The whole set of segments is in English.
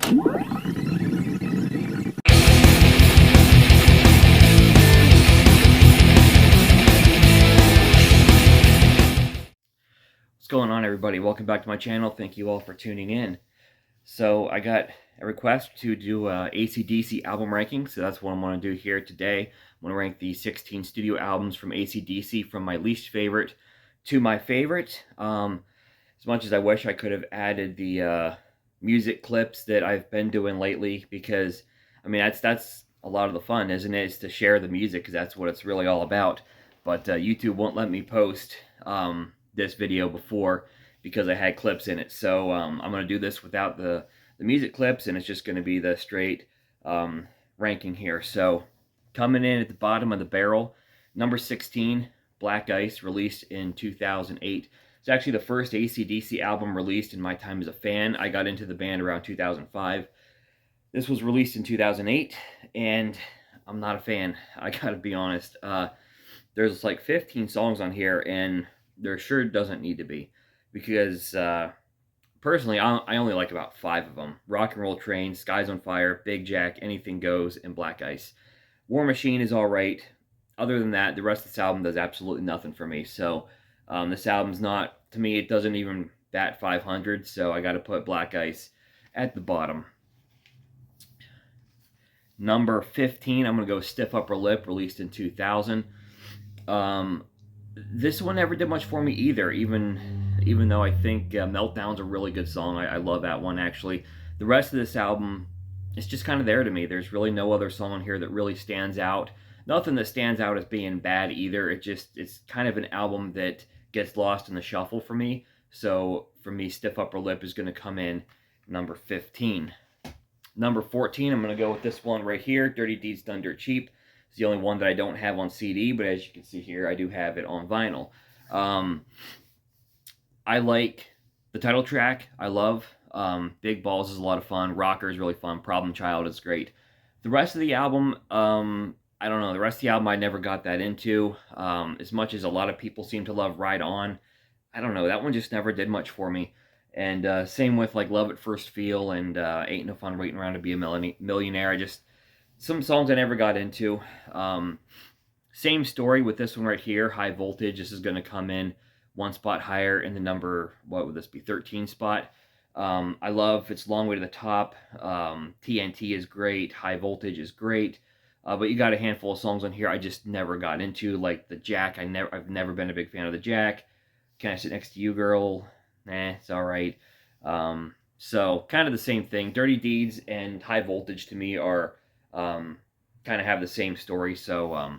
What's going on, everybody? Welcome back to my channel. Thank you all for tuning in. So I got a request to do AC/DC album ranking, so that's what I'm going to do here today. I'm going to rank the 16 studio albums from AC/DC from my least favorite to my favorite. As much as I wish I could have added the music clips that I've been doing lately, because I mean that's a lot of the fun, isn't it? Is to share the music, because that's what it's really all about. But YouTube won't let me post this video before because I had clips in it. So I'm going to do this without the music clips, and it's just going to be the straight ranking here. So coming in at the bottom of the barrel, number 16, Black Ice, released in 2008. It's actually the first AC/DC album released in my time as a fan. I got into the band around 2005. This was released in 2008, and I'm not a fan. I gotta be honest. There's like 15 songs on here, and there sure doesn't need to be, because personally, I only like about 5 of them. Rock and Roll Train, Skies on Fire, Big Jack, Anything Goes, and Black Ice. War Machine is alright. Other than that, the rest of this album does absolutely nothing for me. So this album's not, to me, it doesn't even bat 500, so I gotta put Black Ice at the bottom. Number 15, I'm gonna go Stiff Upper Lip, released in 2000. This one never did much for me either, even though I think Meltdown's a really good song. I love that one, actually. The rest of this album, it's just kind of there to me. There's really no other song on here that really stands out. Nothing that stands out as being bad either. It's kind of an album that gets lost in the shuffle for me. So for me, Stiff Upper Lip is going to come in number 15. Number 14, I'm going to go with this one right here, Dirty Deeds Done Dirt Cheap. It's the only one that I don't have on CD, but as you can see here, I do have it on vinyl. I like the title track. I love Big Balls is a lot of fun. Rocker is really fun. Problem Child is great. The rest of the album, I don't know. The rest of the album I never got that into. As much as a lot of people seem to love Ride On, I don't know. That one just never did much for me. And same with like Love at First Feel and Ain't No Fun Waiting Around to Be a Millionaire. Some songs I never got into. Same story with this one right here, High Voltage. This is going to come in one spot higher in the number, what would this be, 13 spot. I love It's a Long Way to the Top. TNT is great. High Voltage is great. But you got a handful of songs on here I just never got into, like the Jack. I've never been a big fan of the Jack. Can I Sit Next to You, Girl? Nah, it's all right. So kind of the same thing. Dirty Deeds and High Voltage to me are kind of have the same story, so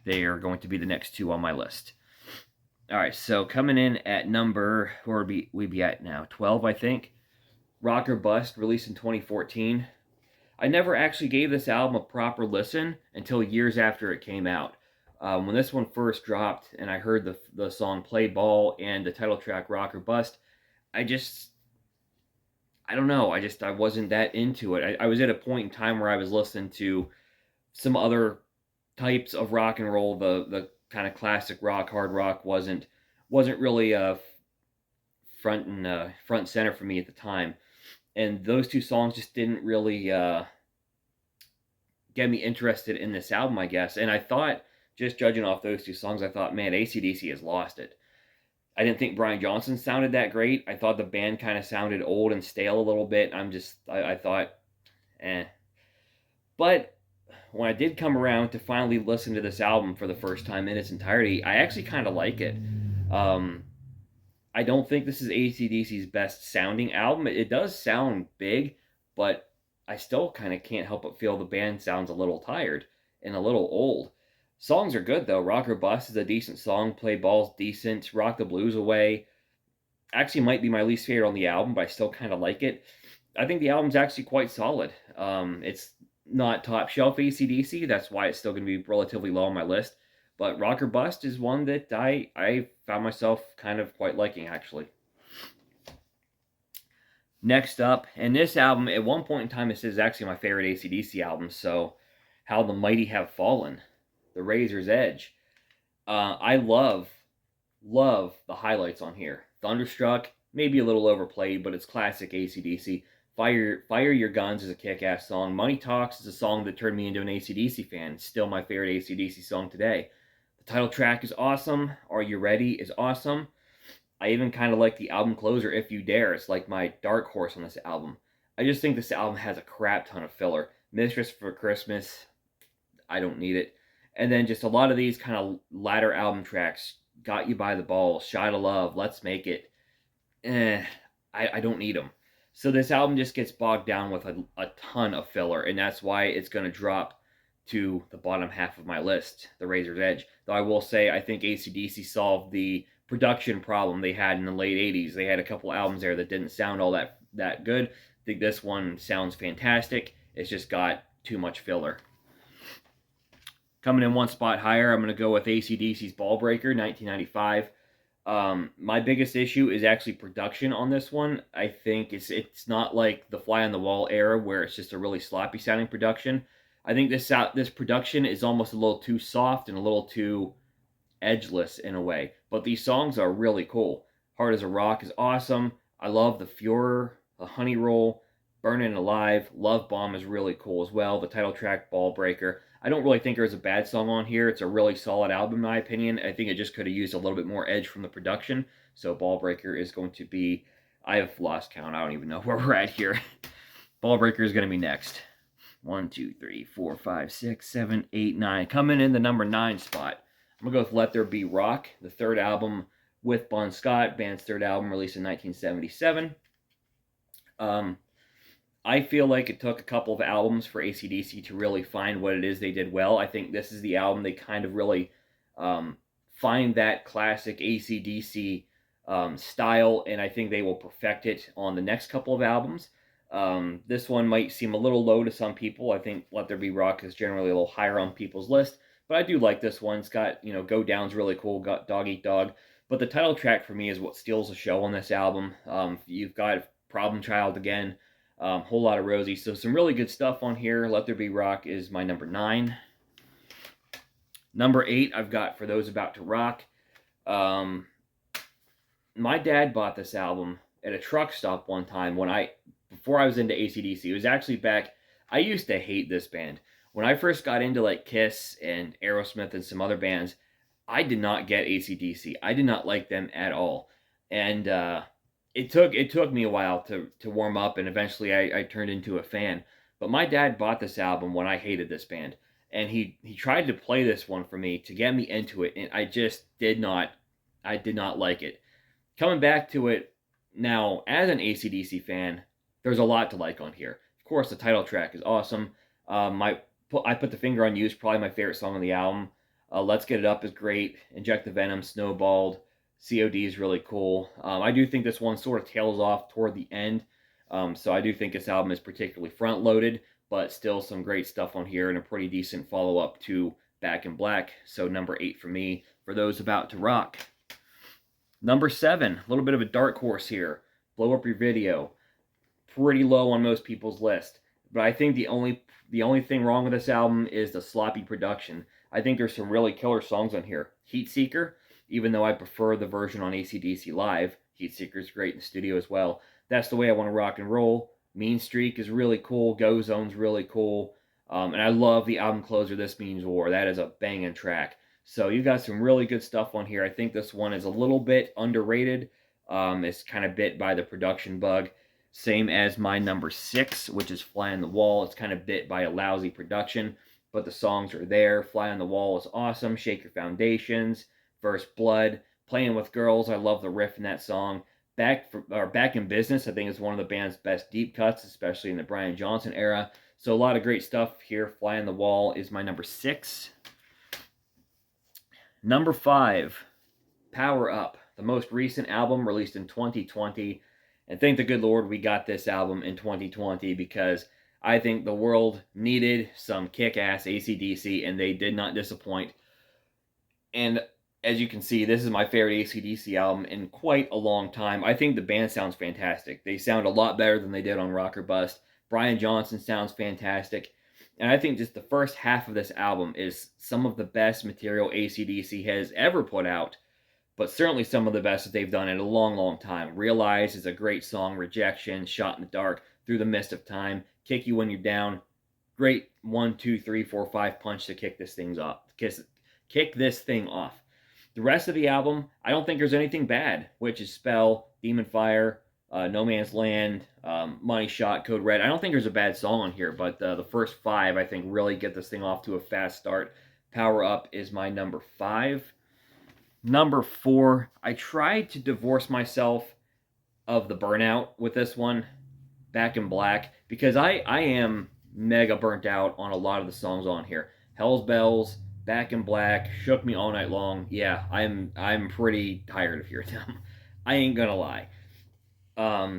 they are going to be the next two on my list. All right, so coming in at number, where would we be at now? 12, I think. Rock or Bust, released in 2014. I never actually gave this album a proper listen until years after it came out. When this one first dropped and I heard the song Play Ball and the title track Rock or Bust, I don't know. I wasn't that into it. I was at a point in time where I was listening to some other types of rock and roll. The kind of classic rock, hard rock wasn't really front center for me at the time. And those two songs just didn't really get me interested in this album, I guess. And I thought, just judging off those two songs, I thought, man, AC/DC has lost it. I didn't think Brian Johnson sounded that great. I thought the band kind of sounded old and stale a little bit. I thought, eh. But when I did come around to finally listen to this album for the first time in its entirety, I actually kind of like it. I don't think this is AC/DC's best sounding album. It does sound big, but I still kind of can't help but feel the band sounds a little tired and a little old. Songs are good, though. Rock or Bust is a decent song. Play Ball's decent. Rock the Blues Away actually might be my least favorite on the album, but I still kind of like it. I think the album's actually quite solid. It's not top shelf AC/DC. That's why it's still going to be relatively low on my list. But Rock or Bust is one that I found myself kind of quite liking, actually. Next up, and this album, at one point in time, this is actually my favorite AC/DC album, so How the Mighty Have Fallen. The Razor's Edge. I love the highlights on here. Thunderstruck, maybe a little overplayed, but it's classic AC/DC. Fire Your Guns is a kick-ass song. Money Talks is a song that turned me into an AC/DC fan. Still my favorite AC/DC song today. The title track is awesome. Are You Ready is awesome. I even kind of like the album closer, If You Dare. It's like my dark horse on this album. I just think this album has a crap ton of filler. Mistress for Christmas, I don't need it. And then just a lot of these kind of latter album tracks, Got You by the Balls, Shot of Love, Let's Make It. I don't need them. So this album just gets bogged down with a ton of filler, and that's why it's going to drop to the bottom half of my list, The Razor's Edge. Though I will say, I think AC/DC solved the production problem they had in the late 80s. They had a couple albums there that didn't sound all that good. I think this one sounds fantastic. It's just got too much filler. Coming in one spot higher, I'm going to go with AC/DC's Ball Breaker, 1995. My biggest issue is actually production on this one. I think it's not like the Fly on the Wall era where it's just a really sloppy sounding production. I think this production is almost a little too soft and a little too edgeless in a way. But these songs are really cool. Hard as a Rock is awesome. I love the Fuhrer, the Honey Roll, Burning Alive. Love Bomb is really cool as well. The title track, Ball Breaker. I don't really think there's a bad song on here. It's a really solid album in my opinion. I think it just could have used a little bit more edge from the production. So Ball Breaker is going to be, I have lost count. I don't even know where we're at here. Ball Breaker is going to be next. 1, 2, 3, 4, 5, 6, 7, 8, 9. Coming in the number 9 spot. I'm going to go with Let There Be Rock, the third album with Bon Scott, band's third album released in 1977. I feel like it took a couple of albums for AC/DC to really find what it is they did well. I think this is the album they kind of really find that classic AC/DC style, and I think they will perfect it on the next couple of albums. This one might seem a little low to some people. I think Let There Be Rock is generally a little higher on people's list, but I do like this one. It's got, Go Down's really cool, got Dog Eat Dog, but the title track for me is what steals the show on this album. You've got Problem Child again, Whole Lot of Rosie, so some really good stuff on here. Let There Be Rock is my number 9. Number 8, I've got For Those About to Rock. My dad bought this album at a truck stop one time before I was into AC/DC. It was actually back, I used to hate this band. When I first got into like Kiss and Aerosmith and some other bands, I did not get AC/DC. I did not like them at all. And it took me a while to warm up, and eventually I turned into a fan. But my dad bought this album when I hated this band. And he tried to play this one for me to get me into it, and I just did not like it. Coming back to it now as an AC/DC fan, there's a lot to like on here. Of course, the title track is awesome. I Put the Finger on You is probably my favorite song on the album. Let's Get It Up is great. Inject the Venom, Snowballed, COD is really cool. I do think this one sort of tails off toward the end. So I do think this album is particularly front-loaded, but still some great stuff on here and a pretty decent follow-up to Back in Black. So number 8 for me, For Those About to Rock. Number 7, a little bit of a dark horse here. Blow Up Your Video. Pretty low on most people's list. But I think the only thing wrong with this album is the sloppy production. I think there's some really killer songs on here. Heat Seeker, even though I prefer the version on AC/DC Live. Heat Seeker is great in the studio as well. That's the Way I Want to Rock and Roll. Mean Streak is really cool. Go Zone's really cool. And I love the album closer, This Means War. That is a banging track. So you've got some really good stuff on here. I think this one is a little bit underrated. It's kind of bit by the production bug. Same as my number 6, which is Fly on the Wall. It's kind of bit by a lousy production, but the songs are there. Fly on the Wall is awesome. Shake Your Foundations, First Blood, Playing with Girls. I love the riff in that song. Back in Business, I think, is one of the band's best deep cuts, especially in the Brian Johnson era. So a lot of great stuff here. Fly on the Wall is my number 6. Number 5, Power Up, the most recent album released in 2020. And thank the good Lord we got this album in 2020, because I think the world needed some kick-ass AC/DC, and they did not disappoint. And as you can see, this is my favorite AC/DC album in quite a long time. I think the band sounds fantastic. They sound a lot better than they did on Rock or Bust. Brian Johnson sounds fantastic. And I think just the first half of this album is some of the best material AC/DC has ever put out, but certainly some of the best that they've done in a long, long time. Realize is a great song. Rejection, Shot in the Dark. through the mist of time, kick you when you're down. Great 1, 2, 3, 4, 5 punch to kick this thing off. Kick this thing off. The rest of the album, I don't think there's anything bad, which is Spell, Demon Fire, No Man's Land, Money Shot, Code Red. I don't think there's a bad song on here, but the first 5, I think, really get this thing off to a fast start. Power Up is my number 5. Number 4, I tried to divorce myself of the Burnout with this one, Back in Black, because I am mega burnt out on a lot of the songs on here. Hell's Bells, Back in Black, Shook Me All Night Long. Yeah, I'm pretty tired of hearing them. I ain't gonna lie.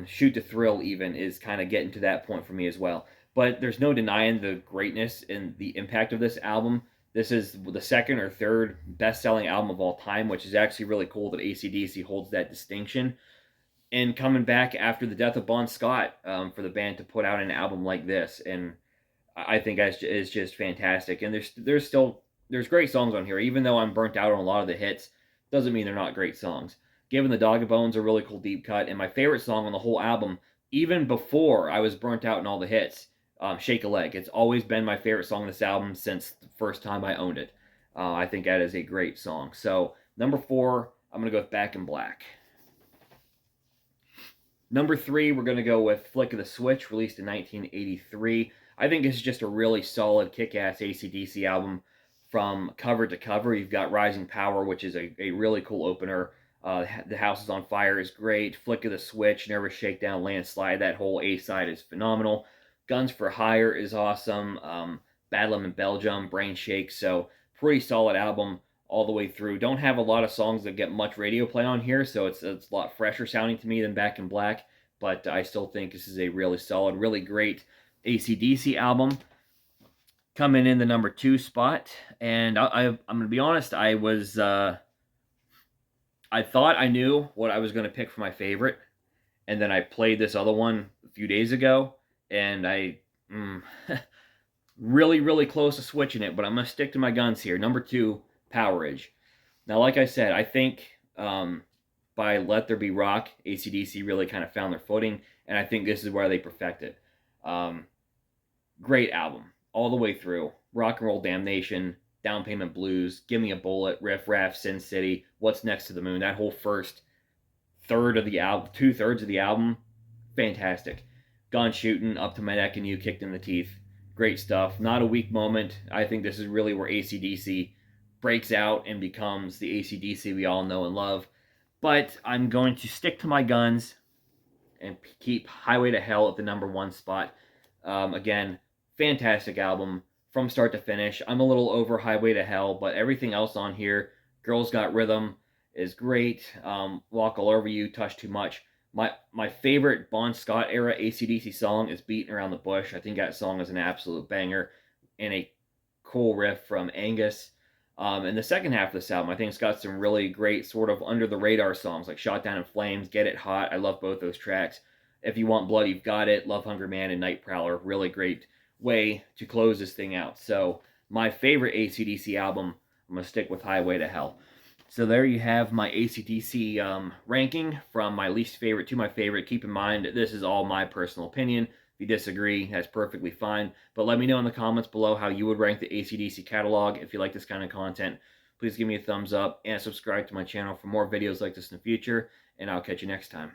Shoot to Thrill even is kind of getting to that point for me as well. But there's no denying the greatness and the impact of this album. This is the second or third best-selling album of all time, which is actually really cool that AC/DC holds that distinction. And coming back after the death of Bon Scott, for the band to put out an album like this, and I think is just fantastic. And there's great songs on here, even though I'm burnt out on a lot of the hits. Doesn't mean they're not great songs. Given the Dog Bones, a really cool deep cut, and my favorite song on the whole album, even before I was burnt out in all the hits, Shake a Leg. It's always been my favorite song on this album since the first time I owned it. I think that is a great song. So number 4, I'm gonna go with Back in Black. Number 3, we're gonna go with Flick of the Switch, released in 1983. I think it's just a really solid, kick-ass AC/DC album from cover to cover. You've got Rising Power, which is a really cool opener. The House is on Fire is great. Flick of the Switch, Nervous Shakedown, Landslide, that whole A side is phenomenal. Guns for Hire is awesome. Bedlam in Belgium, Brain Shake. So pretty solid album all the way through. Don't have a lot of songs that get much radio play on here, so it's a lot fresher sounding to me than Back in Black. But I still think this is a really solid, really great AC/DC album. Coming in the number 2 spot, and I'm going to be honest, I thought I knew what I was going to pick for my favorite, and then I played this other one a few days ago, and really, really close to switching it, but I'm going to stick to my guns here. Number 2, Powerage. Now, like I said, I think by Let There Be Rock, AC/DC really kind of found their footing, and I think this is where they perfected. Great album all the way through. Rock and Roll Damnation, Down Payment Blues, Give Me a Bullet, Riff Raff, Sin City, What's Next to the Moon. That whole first third of the album, 2/3 of the album, fantastic. Gone Shooting, Up to My Neck and You, Kicked in the Teeth. Great stuff. Not a weak moment. I think this is really where AC/DC breaks out and becomes the AC/DC we all know and love. But I'm going to stick to my guns and keep Highway to Hell at the number 1 spot. Again, fantastic album from start to finish. I'm a little over Highway to Hell, but everything else on here, Girls Got Rhythm is great. Walk All Over You, Touch Too Much. My favorite Bon Scott era AC/DC song is Beating Around the Bush. I think that song is an absolute banger and a cool riff from Angus. And the second half of this album, I think it's got some really great sort of under the radar songs like Shot Down in Flames, Get It Hot. I love both those tracks. If You Want Blood, You've Got It, Love Hungry Man, and Night Prowler. Really great way to close this thing out. So my favorite AC/DC album, I'm going to stick with Highway to Hell. So there you have my AC/DC ranking from my least favorite to my favorite. Keep in mind, this is all my personal opinion. If you disagree, that's perfectly fine. But let me know in the comments below how you would rank the AC/DC catalog. If you like this kind of content, please give me a thumbs up and subscribe to my channel for more videos like this in the future. And I'll catch you next time.